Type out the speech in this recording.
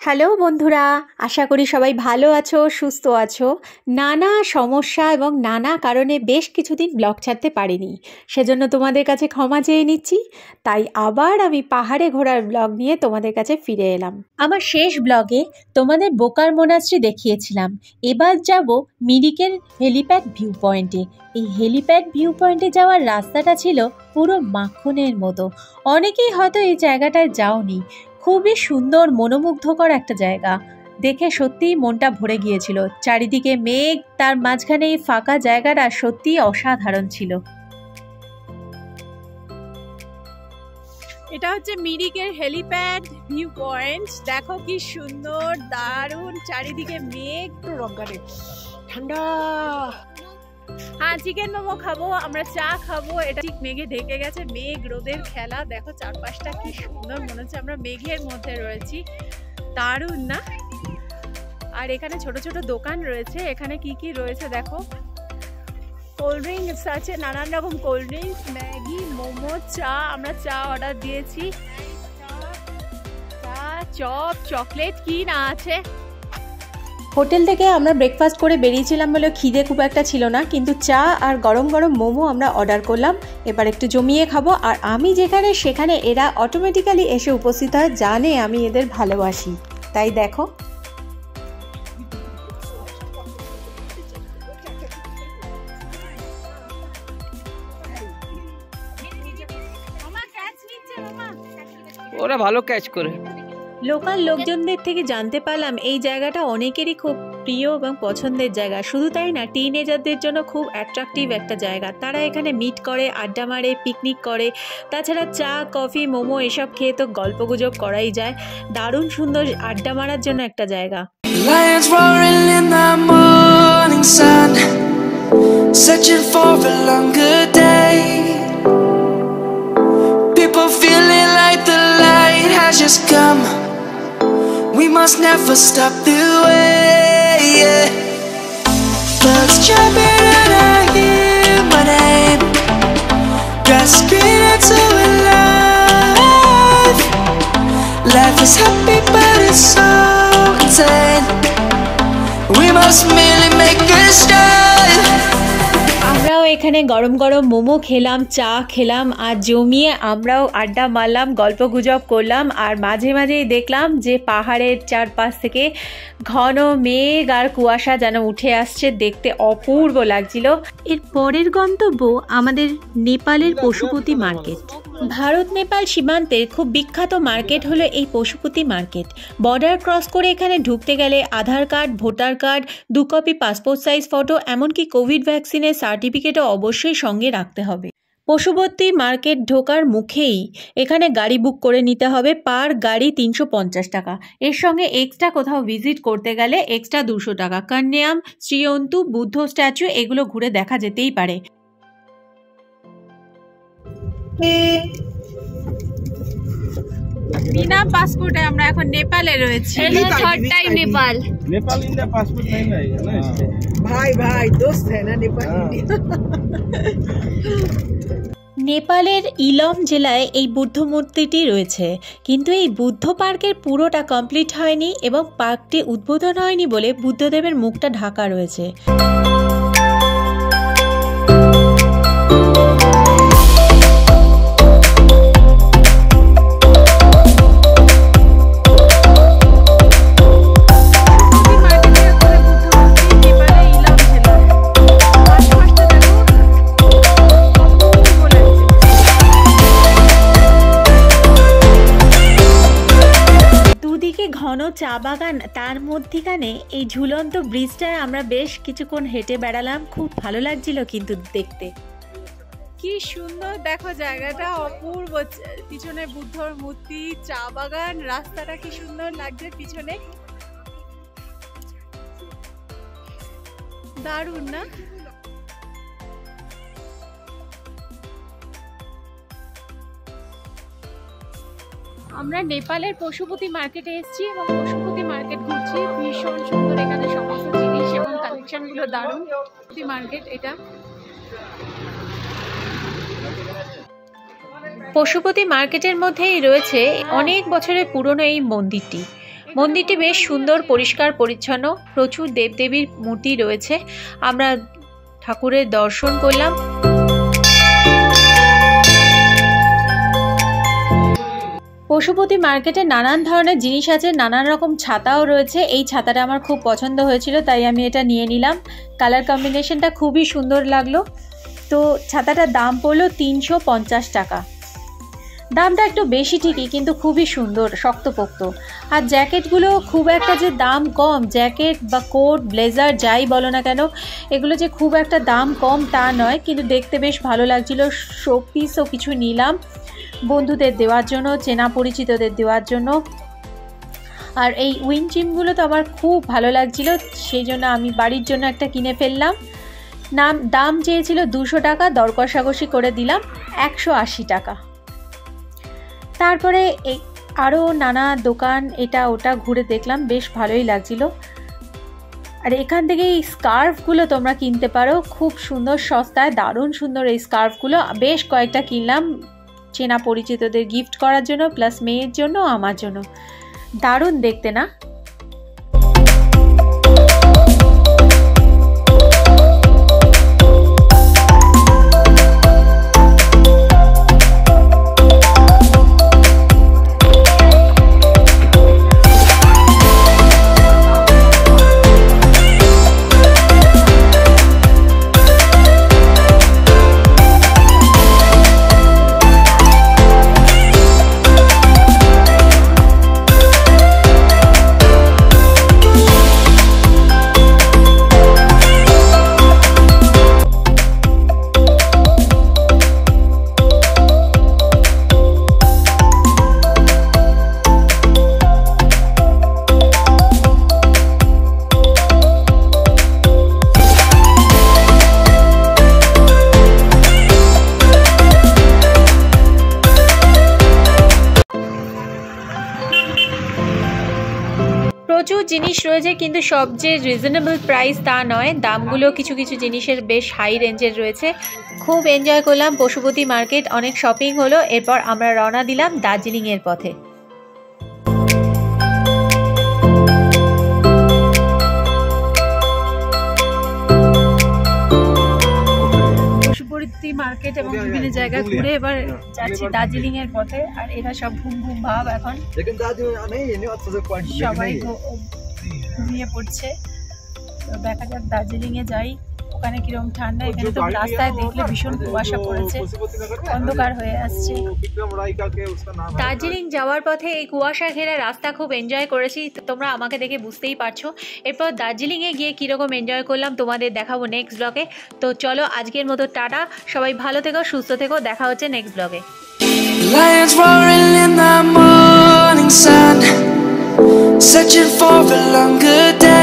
Hello বন্ধুরা, আশা করি সবাই ভালো আছো, সুস্থ আছো। নানা সমস্যা এবং নানা কারণে বেশ কিছুদিন ব্লগ ছাড়তে পারিনি, সেজন্য তোমাদের কাছে ক্ষমা চেয়ে নিচ্ছি। তাই আবার আমি পাহাড়ে ঘোরার ব্লগ নিয়ে তোমাদের কাছে ফিরে এলাম। আমার শেষ ব্লগে তোমাদের বোকার মোনাস্ট্রি দেখিয়েছিলাম। এবার যাব মিরিকের হেলিপ্যাড ভিউ পয়েন্টে। এই হেলিপ্যাড ভিউ পয়েন্টে যাওয়ার রাস্তাটা ছিল পুরো মাখনের মতো। অনেকেই হয়তো এই জায়গাটায় যাওনি। খুবই সুন্দর, মনোমুগ্ধকর একটা জায়গা। দেখে সত্যিই মনটা ভরে গিয়েছিল। চারিদিকে মেঘ, তার মাঝখানে এই ফাঁকা জায়গাটা সত্যিই অসাধারণ ছিল। এটা হচ্ছে মিরিকের হেলিপ্যাড ভিউ পয়েন্ট। দেখো কি সুন্দর, দারুণ, চারিদিকে মেঘ, ঠান্ডা। হ্যাঁ, চিকেন মোমো খাবো, আমরা চা খাবো। এটা ঠিক মেঘে ঢেকে গেছে, মেঘ রোদের খেলা। দেখো চারপাশটা কি সুন্দর, মনে হচ্ছে আমরা মেঘের মধ্যে রয়েছি। দারুণ না? আর এখানে ছোট ছোট দোকান রয়েছে। এখানে কি কি রয়েছে দেখো, কোল্ড ড্রিঙ্কস আছে, নানান রকম কোল্ড ড্রিঙ্কস, ম্যাগি, মোমো, চা। আমরা চা অর্ডার দিয়েছি, চা, চপ, চকলেট, কি না আছে। হোটেল থেকে আমরা ব্রেকফাস্ট করে বেরিয়েছিলাম বলে খিদে খুব একটা ছিল না, কিন্তু চা আর গরম গরম মোমো আমরা অর্ডার করলাম। এবার একটু জমিয়ে খাবো। আর আমি যেখানে সেখানে এরা অটোমেটিক্যালি এসে উপস্থিত হয়, জানে আমি এদের ভালোবাসি। তাই দেখো, ওরা ভালো ক্যাচ করে। লোকাল লোকজনদের থেকে জানতে পারলাম এই জায়গাটা অনেকেরই খুব প্রিয় এবং পছন্দের জায়গা। শুধু তাই না, টিনেজারদের জন্য খুব অ্যাট্রাকটিভ একটা জায়গা। তারা এখানে মিট করে, আড্ডা মারে, পিকনিক করে। তাছাড়া চা, কফি, মোমো এসব খেয়ে তো গল্পগুজব করাই যায়। দারুণ সুন্দর আড্ডা মারার জন্য একটা জায়গা। Lions roaring in the morning sun, searching for a longer day. People feeling like the light has just come. We must never stop the way, yeah. Birds jumping and I hear my name, grasping into a life. Life is happy but it's so insane. We must merely make a start. আমরাও এখানে গরম গরম মোমো খেলাম, চা খেলাম, আর জমিয়ে আমরাও আড্ডা মারলাম, গল্পগুজব করলাম। আর মাঝে মাঝেই দেখলাম যে পাহাড়ের চারপাশ থেকে ঘন মেঘ আর কুয়াশা যেন উঠে আসছে, দেখতে অপূর্ব লাগছিল। এর পরের গন্তব্য আমাদের নেপালের পশুপতি মার্কেট। ভারত নেপাল সীমান্তের খুব বিখ্যাত মার্কেট হলো এই পশুপতি মার্কেট। বর্ডার ক্রস করে এখানে ঢুকতে গেলে Aadhaar card, voter card, 2 copy passport size photo, এমনকি কোভিড ভ্যাকসিনের সার্টিফিকেটও অবশ্যই সঙ্গে রাখতে হবে। পশুপতি মার্কেট ঢোকার মুখেই এখানে গাড়ি বুক করে নিতে হবে। পার গাড়ি 350 টাকা। এর সঙ্গে এক্সট্রা কোথাও ভিজিট করতে গেলে এক্সট্রা 200 টাকা। কন্যায়াম, শ্রীয়ন্তু, বুদ্ধ স্ট্যাচু এগুলো ঘুরে দেখা যেতেই পারে। বিনা পাসপোর্টে আমরা এখন নেপালে রয়েছি। Third time Nepal India passport नहीं लगेगा ना इसलिए। भाई भाई दोस्त है ना नेपाल इंडिया। নেপালের ইলম জেলায় এই বুদ্ধ মূর্তিটি রয়েছে, কিন্তু এই বুদ্ধ পার্কের পুরোটা কমপ্লিট হয়নি এবং পার্কটি উদ্বোধন হয়নি বলে বুদ্ধদেবের মুখটা ঢাকা রয়েছে। ঘন চা বাগান, তার মধ্যিখানে এই ঝুলন্ত ব্রিজটায় আমরা বেশ কিছুক্ষণ হেঁটে বেড়ালাম। খুব ভালো লাগছিল কিন্তু দেখতে। কি সুন্দর দেখো জায়গাটা, অপূর্ব। পিছনে বুদ্ধর মূর্তি, চা বাগান, রাস্তাটা কি সুন্দর লাগছে পিছনে। দারুণ না? আমরা নেপালের পশুপতি মার্কেটে এসেছি এবং পশুপতি মার্কেট ঘুরছি। ভীষণ সুন্দর এখানে সমস্ত জিনিস এবং কালেকশনগুলো দারুণ। মার্কেট এটা পশুপতি মার্কেটের মধ্যেই রয়েছে অনেক বছরের পুরনো এই মন্দিরটি। মন্দিরটি বেশ সুন্দর, পরিষ্কার পরিচ্ছন্ন, প্রচুর দেবদেবীর মূর্তি রয়েছে। আমরা ঠাকুরের দর্শন করলাম। পশুপতি মার্কেটে নানান ধরনের জিনিস আছে, নানান রকম ছাতাও রয়েছে। এই ছাতাটা আমার খুব পছন্দ হয়েছিল, তাই আমি এটা নিয়ে নিলাম। কালার কম্বিনেশনটা খুবই সুন্দর লাগলো। তো ছাতাটার দাম পড়লো 350 টাকা। দামটা একটু বেশি ঠিকই, কিন্তু খুবই সুন্দর, শক্তপোক্ত। আর জ্যাকেটগুলো খুব একটা যে দাম কম, জ্যাকেট বা কোট ব্লেজার যাই বলো না কেন, এগুলো যে খুব একটা দাম কম তা নয়, কিন্তু দেখতে বেশ ভালো লাগছিল। শোপিসও কিছু নিলাম বন্ধুদের দেওয়ার জন্য, চেনা পরিচিতদের দেওয়ার জন্য। আর এই উইন্ড চিমগুলো তো আমার খুব ভালো লাগছিল, সেই জন্য আমি বাড়ির জন্য একটা কিনে ফেললাম। দাম চেয়েছিল 200 টাকা, দর কষাকষি করে দিলাম 180 টাকা। তারপরে আরও নানা দোকান এটা ওটা ঘুরে দেখলাম, বেশ ভালোই লাগছিল। আর এখান থেকে এই স্কার্ফগুলো তোমরা কিনতে পারো, খুব সুন্দর, সস্তায়, দারুণ সুন্দর এই স্কার্ফগুলো। বেশ কয়েকটা কিনলাম চেনা পরিচিতদের গিফট করার জন্য, প্লাস মেয়ের জন্য, আমার জন্য। দারুণ দেখতে না? প্রচুর জিনিস রয়েছে, কিন্তু সব যে রিজনেবল প্রাইস তা নয়, দামগুলো কিছু কিছু জিনিসের বেশ হাই রেঞ্জের রয়েছে। খুব এনজয় করলাম পশুপতি মার্কেট, অনেক শপিং হলো। এরপর আমরা রওনা দিলাম দার্জিলিংয়ের পথে। পশুপতি মার্কেট এবং বিভিন্ন জায়গায় ঘুরে এবার যাচ্ছি দার্জিলিংয়ের পথে। আর এরা সব ঘুম ঘুম ভাব, এখন সবাই ঘুমিয়ে পড়ছে। তো দেখা যাক দার্জিলিংয়ে যাই, ওখানে কিরকম ঠান্ডা। এখানে তো রাস্তায় দেখলে ভীষণ কুয়াশা পড়েছে, অন্ধকার হয়ে আসছে। দার্জিলিং যাওয়ার পথে এই কুয়াশা ঘেরা রাস্তা খুব এনজয় করেছি, তোমরা আমাকে দেখে বুঝতেই পারছো। এরপর দার্জিলিংয়ে গিয়ে কীরকম এনজয় করলাম তোমাদের দেখাবো নেক্সট ব্লগে। তো চলো আজকের মতো টাটা, সবাই ভালো থেকো, সুস্থ থেকো, দেখা হচ্ছে নেক্সট ব্লগে। Lions roaring in the morning sun, searching for a longer day.